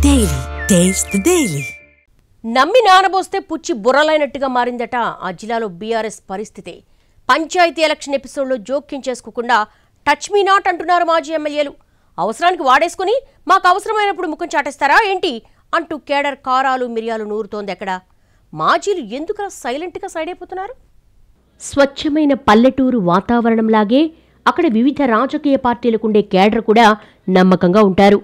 Daily taste the daily. నమ్మి నానబోస్తే పుచ్చి బుర్రలైనట్టుగా మారిందట ఆ జిల్లాలో బీఆర్ఎస్ పరిస్థితి. పంచాయతీ ఎలక్షన్ ఎపిసోడ్లో జోక్యం చేసుకోకుండా టచ్ మీ నాట్ అంటున్నారు మాజీ ఎమ్మెల్యేలు. అవసరానికి వాడేసుకుని మాకు అవసరమైనప్పుడు ముఖం చాటేస్తారా ఏంటి అంటూ కేడర్ కారాలు మిరియాలు నూరుతోంది. ఎక్కడ మాజీలు ఎందుకు సైలెంట్గా సైడ్ అయిపోతున్నారు? స్వచ్ఛమైన పల్లెటూరు వాతావరణంలాగే అక్కడ వివిధ రాజకీయ పార్టీలకుండే కేడర్ కూడా నమ్మకంగా ఉంటారు.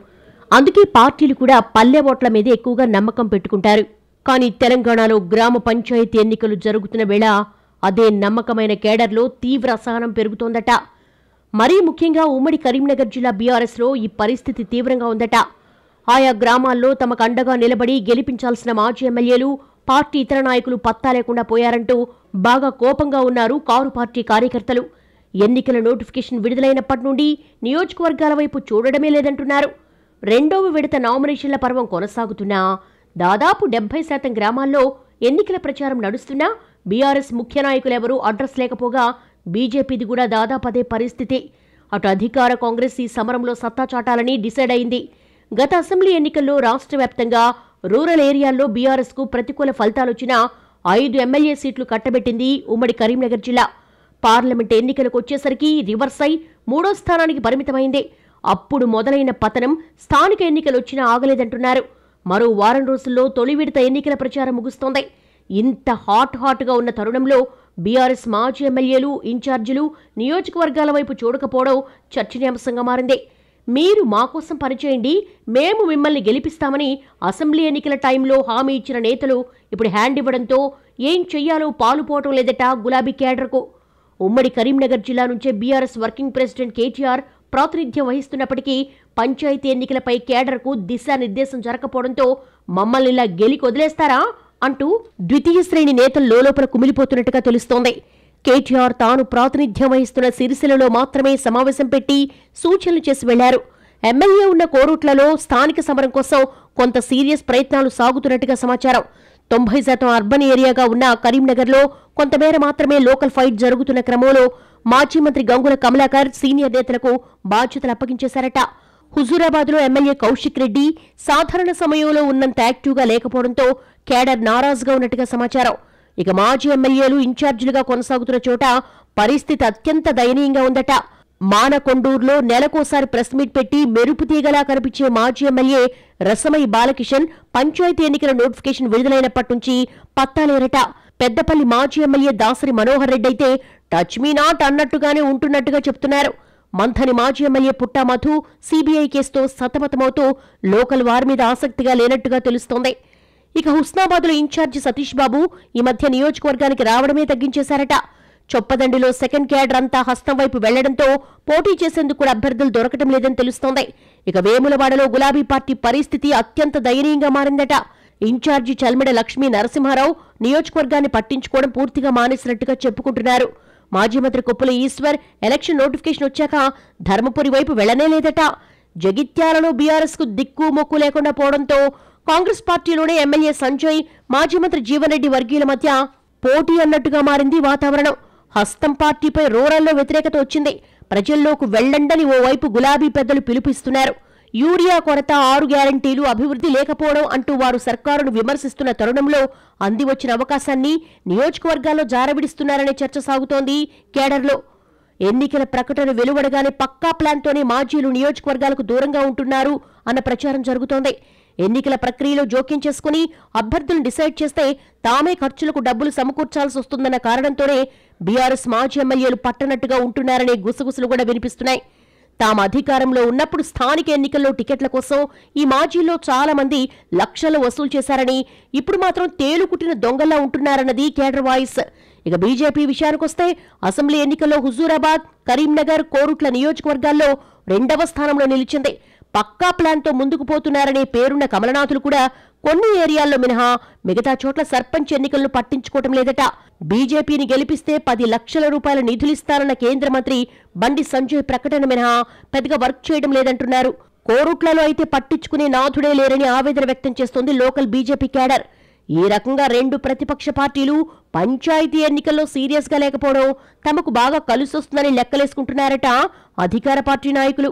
అందుకే పార్టీలు కూడా పల్లె ఓట్ల మీద ఎక్కువగా నమ్మకం పెట్టుకుంటారు. కానీ తెలంగాణలో గ్రామ పంచాయతీ ఎన్నికలు జరుగుతున్న వేళ అదే నమ్మకమైన కేడర్లో తీవ్ర అసహనం పెరుగుతోందట. మరీ ముఖ్యంగా ఉమ్మడి కరీంనగర్ జిల్లా బీఆర్ఎస్లో ఈ పరిస్థితి తీవ్రంగా ఉందట. ఆయా గ్రామాల్లో తమకు అండగా నిలబడి గెలిపించాల్సిన మాజీ ఎమ్మెల్యేలు, పార్టీ ఇతర నాయకులు పత్తా లేకుండా పోయారంటూ బాగా కోపంగా ఉన్నారు కారు పార్టీ కార్యకర్తలు. ఎన్నికల నోటిఫికేషన్ విడుదలైనప్పటి నుండి నియోజకవర్గాల వైపు చూడడమే లేదంటున్నారు. రెండవ విడత నామినేషన్ల పర్వం కొనసాగుతున్నా దాదాపు 70% గ్రామాల్లో ఎన్నికల ప్రచారం నడుస్తున్నా బీఆర్ఎస్ ముఖ్య నాయకులెవరూ అడ్రస్ లేకపోగా బీజేపీది కూడా దాదాపు అదే పరిస్థితి. అటు అధికార కాంగ్రెస్ ఈ సమరంలో సత్తా చాటాలని డిసైడ్ అయింది. గత అసెంబ్లీ ఎన్నికల్లో రాష్ట్ర వ్యాప్తంగా రూరల్ ఏరియాల్లో బీఆర్ఎస్కు ప్రతికూల ఫలితాలొచ్చినా 5 ఎమ్మెల్యే సీట్లు కట్టబెట్టింది ఉమ్మడి కరీంనగర్ జిల్లా. పార్లమెంట్ ఎన్నికలకు వచ్చేసరికి రివర్స్ అయి 3వ స్థానానికి పరిమితమైంది. అప్పుడు మొదలైన పతనం స్థానిక ఎన్నికలొచ్చినా ఆగలేదంటున్నారు. మరో వారం రోజుల్లో తొలి విడత ఎన్నికల ప్రచారం ముగుస్తోంది. ఇంత హాట్గా ఉన్న తరుణంలో బీఆర్ఎస్ మాజీ ఎమ్మెల్యేలు, ఇన్ఛార్జీలు నియోజకవర్గాల వైపు చూడకపోవడం చర్చనీయాంశంగా మారింది. మీరు మాకోసం పనిచేయండి, మేము మిమ్మల్ని గెలిపిస్తామని అసెంబ్లీ ఎన్నికల టైంలో హామీ ఇచ్చిన నేతలు ఇప్పుడు హ్యాండ్ ఇవ్వడంతో ఏం చెయ్యాలో పాలుపోవటం లేదట గులాబీ కేడర్కు. ఉమ్మడి కరీంనగర్ జిల్లా నుంచే బీఆర్ఎస్ వర్కింగ్ ప్రెసిడెంట్ కేటీఆర్ ప్రాతినిధ్యం వహిస్తున్నప్పటికీ పంచాయతీ ఎన్నికలపై కేడర్కు దిశానిర్దేశం జరగకపోవడంతో మమ్మల్ని ఇలా గెలికి వదిలేస్తారా అంటూ ద్వితీయ శ్రేణి నేతలు లోలోపల కుమిలిపోతున్నట్టుగా తెలుస్తోంది. కేటీఆర్ తాను ప్రాతినిధ్యం వహిస్తున్న సిరిసిల్లలో మాత్రమే సమావేశం పెట్టి సూచనలు చేసి వెళ్లారు. ఎమ్మెల్యే ఉన్న కోరుట్లలో స్థానిక సమరం కోసం కొంత సీరియస్ ప్రయత్నాలు సాగుతున్నట్టుగా సమాచారం. 90% అర్బన్ ఏరియాగా ఉన్న కరీంనగర్లో కొంతమేర మాత్రమే లోకల్ ఫైట్ జరుగుతున్న క్రమంలో మాజీ మంత్రి గంగుల కమలాకర్ సీనియర్ నేతలకు బాధ్యతలు అప్పగించేశారట. హుజూరాబాద్లో ఎమ్మెల్యే కౌశిక్ రెడ్డి సాధారణ సమయంలో ఉన్నంత యాక్టివ్గా లేకపోవడంతో కేడర్ నారాజుగా ఉన్నట్టుగా సమాచారం. ఇక మాజీ ఎమ్మెల్యేలు ఇన్ఛార్జీలుగా కొనసాగుతున్న చోట పరిస్థితి అత్యంత దయనీయంగా ఉందట. మానకొండూరులో నెలకోసారి ప్రెస్ మీట్ పెట్టి మెరుపు తీగలా కనిపించే మాజీ ఎమ్మెల్యే రసమయి బాలకిషన్ పంచాయతీ ఎన్నికల నోటిఫికేషన్ విడుదలైనప్పటి నుంచి పత్తాలేరట. పెద్దపల్లి మాజీ ఎమ్మెల్యే దాసరి మనోహర్ రెడ్డి అయితే టచ్ మీ నాట్ అన్నట్టుగానే ఉంటున్నట్టుగా చెప్తున్నారు. మంథని మాజీ ఎమ్మెల్యే పుట్టా మధు సీబీఐ కేసుతో సతమతమవుతూ లోకల్ వారి మీద ఆసక్తిగా లేనట్టుగా తెలుస్తోంది. ఇక హుస్నాబాద్లో ఇన్ఛార్జి సతీష్ బాబు ఈ మధ్య నియోజకవర్గానికి రావడమే తగ్గించేశారట. చొప్పదండిలో సెకండ్ క్యాడర్ అంతా హస్తం వైపు వెళ్లడంతో పోటీ చేసేందుకు కూడా అభ్యర్థులు దొరకటం లేదని తెలుస్తోంది. ఇక వేములవాడలో గులాబీ పార్టీ పరిస్థితి అత్యంత దయనీయంగా మారిందట. ఇన్ఛార్జి చల్మిడ లక్ష్మీ నరసింహారావు నియోజకవర్గాన్ని పట్టించుకోవడం పూర్తిగా మానేసినట్టుగా చెప్పుకుంటున్నారు. మాజీ మంత్రి కొప్పుల ఈశ్వర్ ఎలక్షన్ నోటిఫికేషన్ వచ్చాక ధర్మపురి వైపు వెళ్లనే లేదట. జగిత్యాలలో బీఆర్ఎస్ కు దిక్కు మొక్కు లేకుండా పోవడంతో కాంగ్రెస్ పార్టీలోనే ఎమ్మెల్యే సంజయ్, మాజీ మంత్రి జీవన్ రెడ్డి వర్గీయుల మధ్య పోటీ అన్నట్టుగా మారింది వాతావరణం. హస్తం పార్టీపై రూరల్లో వ్యతిరేకత వచ్చింది. ప్రజల్లోకి వెళ్లండని ఓవైపు గులాబీ పెద్దలు పిలుపిస్తున్నారు. యూరియా కొరత, 6 గ్యారంటీలు, అభివృద్ధి లేకపోవడం అంటూ వారు సర్కారును విమర్శిస్తున్న తరుణంలో అంది వచ్చిన అవకాశాన్ని నియోజకవర్గాల్లో జారవిడిస్తున్నారనే చర్చ సాగుతోంది కేడర్లో. ఎన్నికల ప్రకటన వెలువడగానే పక్కా ప్లాన్తోనే మాజీలు నియోజకవర్గాలకు దూరంగా ఉంటున్నారు అన్న ప్రచారం జరుగుతోంది. ఎన్నికల ప్రక్రియలో జోక్యం చేసుకుని అభ్యర్థులను డిసైడ్ చేస్తే తామే ఖర్చులకు డబ్బులు సమకూర్చాల్సి వస్తుందన్న కారణంతోనే బీఆర్ఎస్ మాజీ ఎమ్మెల్యేలు పట్టనట్టుగా ఉంటున్నారనే గుసగుసలు కూడా వినిపిస్తున్నాయి. తాము అధికారంలో ఉన్నప్పుడు స్థానిక ఎన్నికల్లో టికెట్ల కోసం ఈ మాజీల్లో చాలా మంది లక్షలు వసూలు చేశారని, ఇప్పుడు మాత్రం తేలుకుట్టిన దొంగల్లా ఉంటున్నారన్నది కేడర్ వాయిస్. ఇక బీజేపీ విషయానికొస్తే అసెంబ్లీ ఎన్నికల్లో హుజూరాబాద్, కరీంనగర్, కోరుట్ల నియోజకవర్గాల్లో 2వ స్థానంలో నిలిచింది. పక్కా ప్లాన్తో ముందుకు పోతున్నారనే పేరున్న కమలనాథులు కూడా కొన్ని ఏరియాల్లో మినహా మిగతా చోట్ల సర్పంచ్ ఎన్నికలను పట్టించుకోవటం లేదట. బీజేపీని గెలిపిస్తే 10 లక్షల రూపాయల నిధులిస్తారన్న కేంద్ర మంత్రి బండి సంజయ్ ప్రకటన మినహా పెద్దగా వర్క్ చేయడం లేదంటున్నారు. కోరుట్లలో అయితే పట్టించుకునే నాథుడే లేరని ఆవేదన వ్యక్తం చేస్తోంది లోకల్ బీజేపీ కేడర్. ఈ రకంగా 2 ప్రతిపక్ష పార్టీలు పంచాయతీ ఎన్నికల్లో సీరియస్గా లేకపోవడం తమకు బాగా కలిసొస్తుందని లెక్కలేసుకుంటున్నారట అధికార పార్టీ నాయకులు.